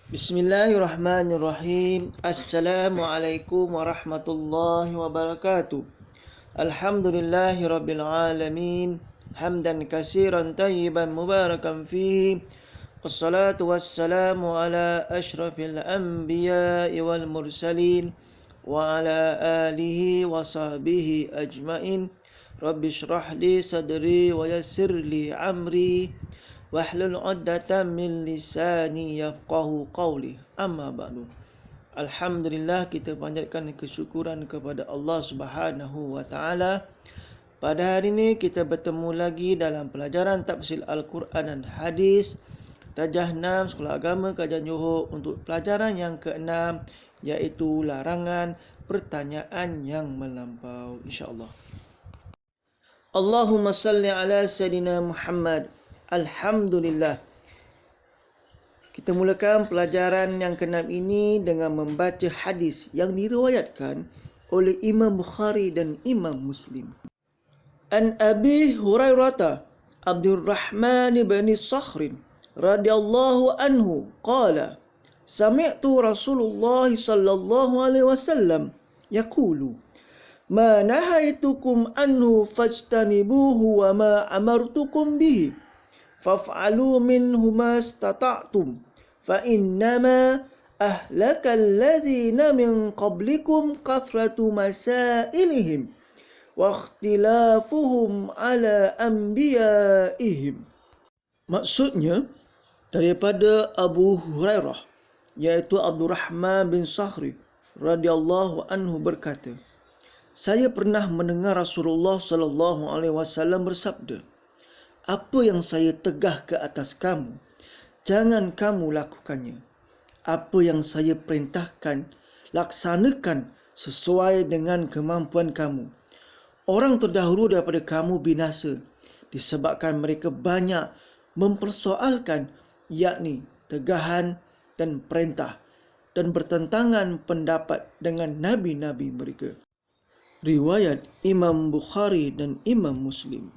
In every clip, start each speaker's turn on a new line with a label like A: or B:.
A: Bismillahirrahmanirrahim. Assalamualaikum warahmatullahi wabarakatuh. Alhamdulillahi rabbil alamin. Hamdan katsiran tayyiban mubarakan fihi. Wassalatu wassalamu ala asyrafil anbiya'i wal mursalin wa ala alihi wa sahbihi ajmain. Rabbi shrah li sadri wa yassir li amri wahlul 'uqdatam min lisani yafqahu qawli. Amma ba'du. Alhamdulillah, kita panjatkan kesyukuran kepada Allah Subhanahu wa taala. Pada hari ini kita bertemu lagi dalam pelajaran tafsir Al-Quran dan Hadis Darjah 6 Sekolah Agama Kajian Johor untuk pelajaran yang ke-6, iaitu larangan pertanyaan yang melampau, insya-Allah. Allahumma salli ala Sayyidina Muhammad. Alhamdulillah. Kita mulakan pelajaran yang ke-6 ini dengan membaca hadis yang diriwayatkan oleh Imam Bukhari dan Imam Muslim. An Abi Hurairah Abdurrahman bin Sakhr radhiyallahu anhu qala sami'tu Rasulullah sallallahu alaihi wasallam yaqulu ma nahaitukum anhu fajtanibuhu wa ma amartukum bihi faf'alu minhu ma istata'tum fa innama ahlaka allazina min qablikum kathratu masailihim wa ikhtilafuhum ala anbiya'ihim. Maksudnya daripada Abu Hurairah, iaitu Abdurrahman bin Sakhr radhiyallahu anhu berkata, saya pernah mendengar Rasulullah sallallahu alaihi wasallam bersabda, apa yang saya tegah ke atas kamu, jangan kamu lakukannya. Apa yang saya perintahkan, laksanakan sesuai dengan kemampuan kamu. Orang terdahulu daripada kamu binasa disebabkan mereka banyak mempersoalkan, yakni tegahan dan perintah, dan bertentangan pendapat dengan nabi-nabi mereka. Riwayat Imam Bukhari dan Imam Muslim.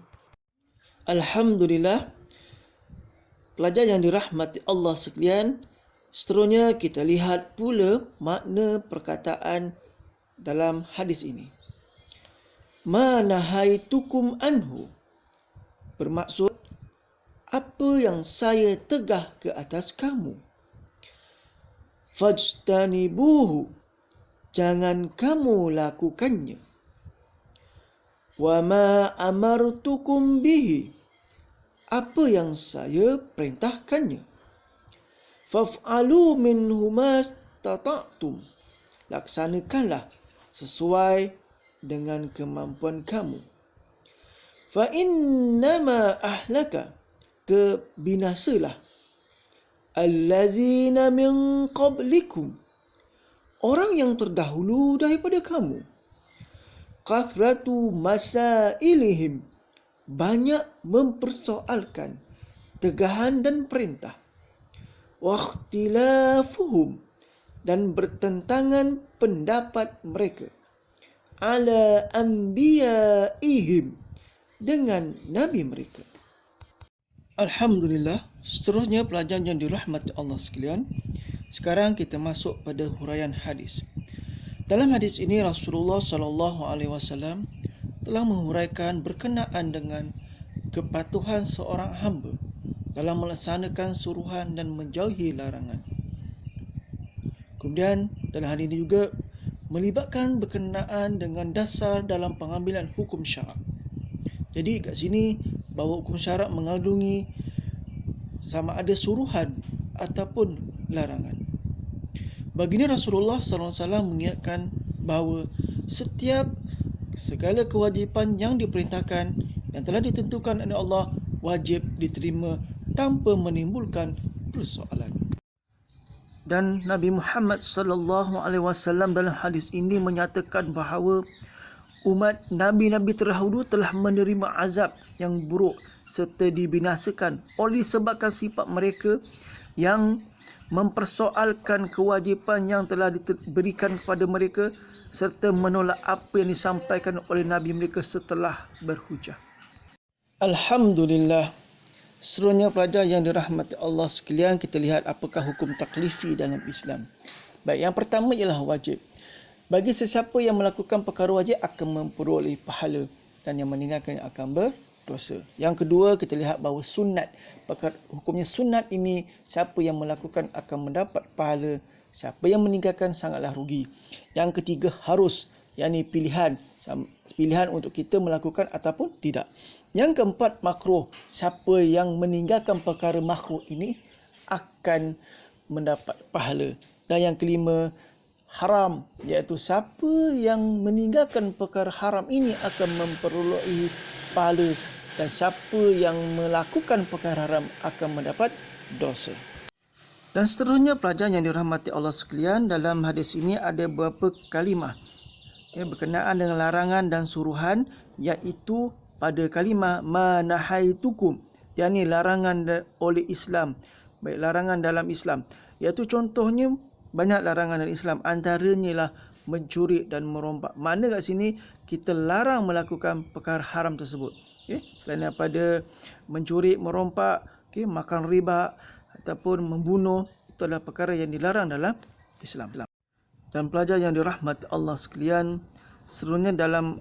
A: Alhamdulillah, pelajar yang dirahmati Allah sekalian, seterusnya kita lihat pula makna perkataan dalam hadis ini. Ma nahaitukum anhu, bermaksud apa yang saya tegah ke atas kamu. Fajtanibuhu, jangan kamu lakukannya. Wa ma amartukum bihi, apa yang saya perintahkannya. Faf'alu minhu mastata'tum, laksanakanlah sesuai dengan kemampuan kamu. Fa innama ahlaka, kebinasalah, allazina min qablikum, orang yang terdahulu daripada kamu. Kathratu masailihim, banyak mempersoalkan tegahan dan perintah. Wakhtilafuhum, dan bertentangan pendapat mereka. Ala anbiya'ihim, dengan nabi mereka. Alhamdulillah, seterusnya pelajaran yang dirahmati Allah sekalian. Sekarang kita masuk pada huraian hadis. Dalam hadis ini Rasulullah sallallahu alaihi wasallam telah menguraikan berkenaan dengan kepatuhan seorang hamba dalam melaksanakan suruhan dan menjauhi larangan. Kemudian dalam hal ini juga melibatkan berkenaan dengan dasar dalam pengambilan hukum syarak. Jadi kat sini bahawa hukum syarak mengandungi sama ada suruhan ataupun larangan. Baginda Rasulullah SAW mengingatkan bahawa setiap segala kewajipan yang diperintahkan yang telah ditentukan oleh Allah wajib diterima tanpa menimbulkan persoalan. Dan Nabi Muhammad sallallahu alaihi wasallam dalam hadis ini menyatakan bahawa umat nabi-nabi terdahulu telah menerima azab yang buruk serta dibinasakan oleh sebabkan sifat mereka yang mempersoalkan kewajipan yang telah diberikan kepada mereka serta menolak apa yang disampaikan oleh nabi mereka setelah berhujah. Alhamdulillah, Seterusnya pelajar yang dirahmati Allah sekalian, kita lihat apakah hukum taklifi dalam Islam. Baik, yang pertama ialah wajib. Bagi sesiapa yang melakukan perkara wajib akan memperoleh pahala dan yang meninggalkannya akan berdosa. Yang kedua, kita lihat bahawa sunat. Hukumnya sunat ini, siapa yang melakukan akan mendapat pahala, siapa yang meninggalkan sangatlah rugi. Yang ketiga, harus, yakni pilihan untuk kita melakukan ataupun tidak. Yang keempat, makruh. Siapa yang meninggalkan perkara makruh ini akan mendapat pahala. Dan yang kelima, haram, iaitu siapa yang meninggalkan perkara haram ini akan memperoleh pahala, dan siapa yang melakukan perkara haram akan mendapat dosa. Dan seterusnya pelajar yang dirahmati Allah sekalian, dalam hadis ini ada beberapa kalimah berkenaan dengan larangan dan suruhan, iaitu pada kalimah manahaitukum, yakni larangan oleh Islam. Baik, larangan dalam Islam, iaitu contohnya banyak larangan dalam Islam, antaranya ialah mencuri dan merompak. Mana kat sini kita larang melakukan perkara haram tersebut. Selain daripada mencuri, merompak, makan riba ataupun membunuh, itu adalah perkara yang dilarang dalam Islam. Dan pelajar yang dirahmati Allah sekalian, seterusnya dalam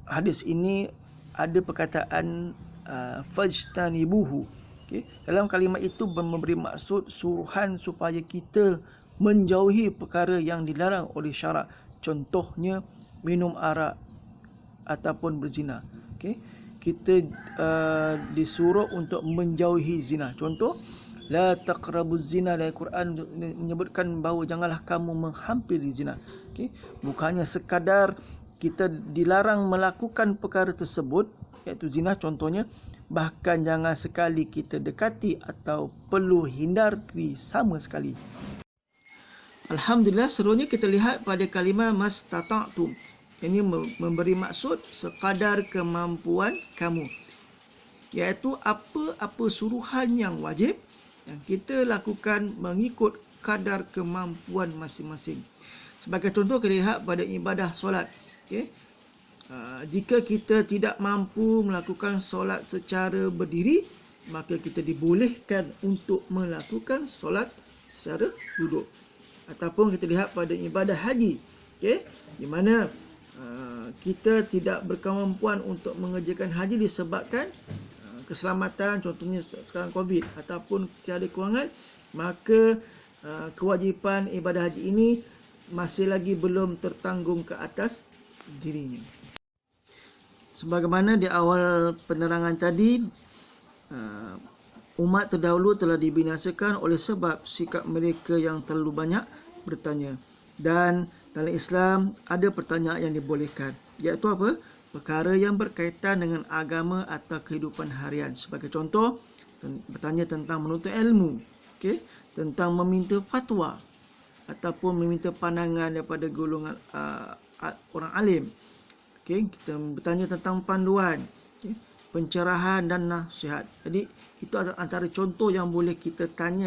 A: hadis ini ada perkataan fajtanibuhu. Dalam kalimat itu memberi maksud suruhan supaya kita menjauhi perkara yang dilarang oleh syarak. Contohnya minum arak ataupun berzina. Kita disuruh untuk menjauhi zina. Contoh, la taqrabuz zina, dalam Quran menyebutkan bahawa janganlah kamu menghampiri zina. Bukannya sekadar kita dilarang melakukan perkara tersebut, iaitu zina contohnya, bahkan jangan sekali kita dekati atau perlu hindari sama sekali. Alhamdulillah, seterusnya kita lihat pada kalimah mastata'tum. Ini memberi maksud sekadar kemampuan kamu, iaitu apa-apa suruhan yang wajib yang kita lakukan mengikut kadar kemampuan masing-masing. Sebagai contoh, kita lihat pada ibadah solat. Jika kita tidak mampu melakukan solat secara berdiri, maka kita dibolehkan untuk melakukan solat secara duduk. Ataupun kita lihat pada ibadah haji, di mana kita tidak berkemampuan untuk mengerjakan haji disebabkan keselamatan, contohnya sekarang COVID, ataupun tiada kewangan, maka kewajipan ibadah haji ini masih lagi belum tertanggung ke atas dirinya. Sebagaimana di awal penerangan tadi, umat terdahulu telah dibinasakan oleh sebab sikap mereka yang terlalu banyak bertanya. Dan dalam Islam ada pertanyaan yang dibolehkan, iaitu apa? Perkara yang berkaitan dengan agama atau kehidupan harian. Sebagai contoh, bertanya tentang menuntut ilmu, tentang meminta fatwa ataupun meminta pandangan daripada golongan orang alim. Kita bertanya tentang panduan, pencerahan dan nasihat. Jadi itu antara contoh yang boleh kita tanya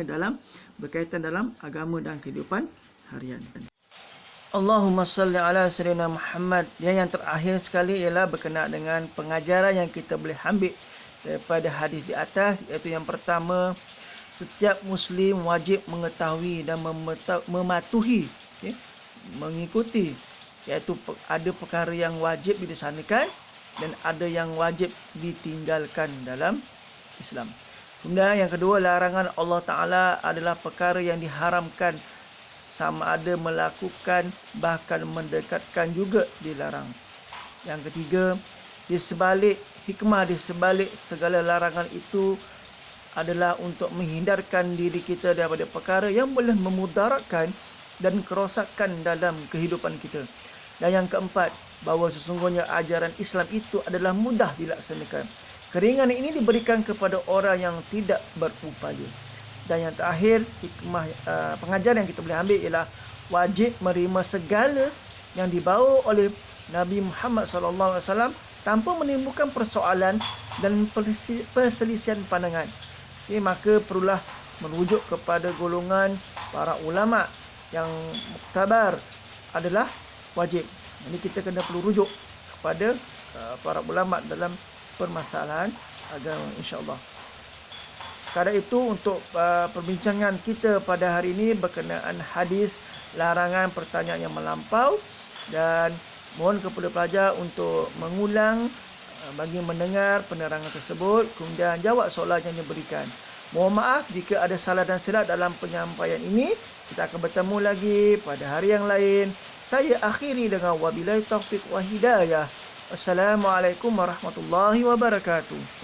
A: berkaitan dalam agama dan kehidupan harian. Allahumma salli ala sayyidina Muhammad. Yang terakhir sekali ialah berkenaan dengan pengajaran yang kita boleh ambil daripada hadis di atas, iaitu yang pertama, setiap Muslim wajib mengetahui dan mematuhi, mengikuti, iaitu ada perkara yang wajib dilaksanakan dan ada yang wajib ditinggalkan dalam Islam. Kemudian yang kedua, larangan Allah Ta'ala adalah perkara yang diharamkan, sama ada melakukan bahkan mendekatkan juga dilarang. Yang ketiga, hikmah di sebalik segala larangan itu adalah untuk menghindarkan diri kita daripada perkara yang boleh memudaratkan dan kerosakan dalam kehidupan kita. Dan yang keempat, bahawa sesungguhnya ajaran Islam itu adalah mudah dilaksanakan. Keringanan ini diberikan kepada orang yang tidak berupaya. Dan yang terakhir, hikmah pengajaran yang kita boleh ambil ialah wajib menerima segala yang dibawa oleh Nabi Muhammad SAW tanpa menimbulkan persoalan dan perselisihan pandangan. Maka perlulah merujuk kepada golongan para ulama yang muktabar adalah wajib. Jadi kita kena perlu rujuk kepada para ulama dalam permasalahan agama, insya-Allah. Sekadar itu untuk perbincangan kita pada hari ini berkenaan hadis larangan pertanyaan yang melampau, dan mohon kepada pelajar untuk mengulang bagi mendengar penerangan tersebut, kemudian jawab soalan yang diberikan. Mohon maaf jika ada salah dan silap dalam penyampaian ini. Kita akan bertemu lagi pada hari yang lain. Saya akhiri dengan wabillahi taufiq wa hidayah. Assalamualaikum warahmatullahi wabarakatuh.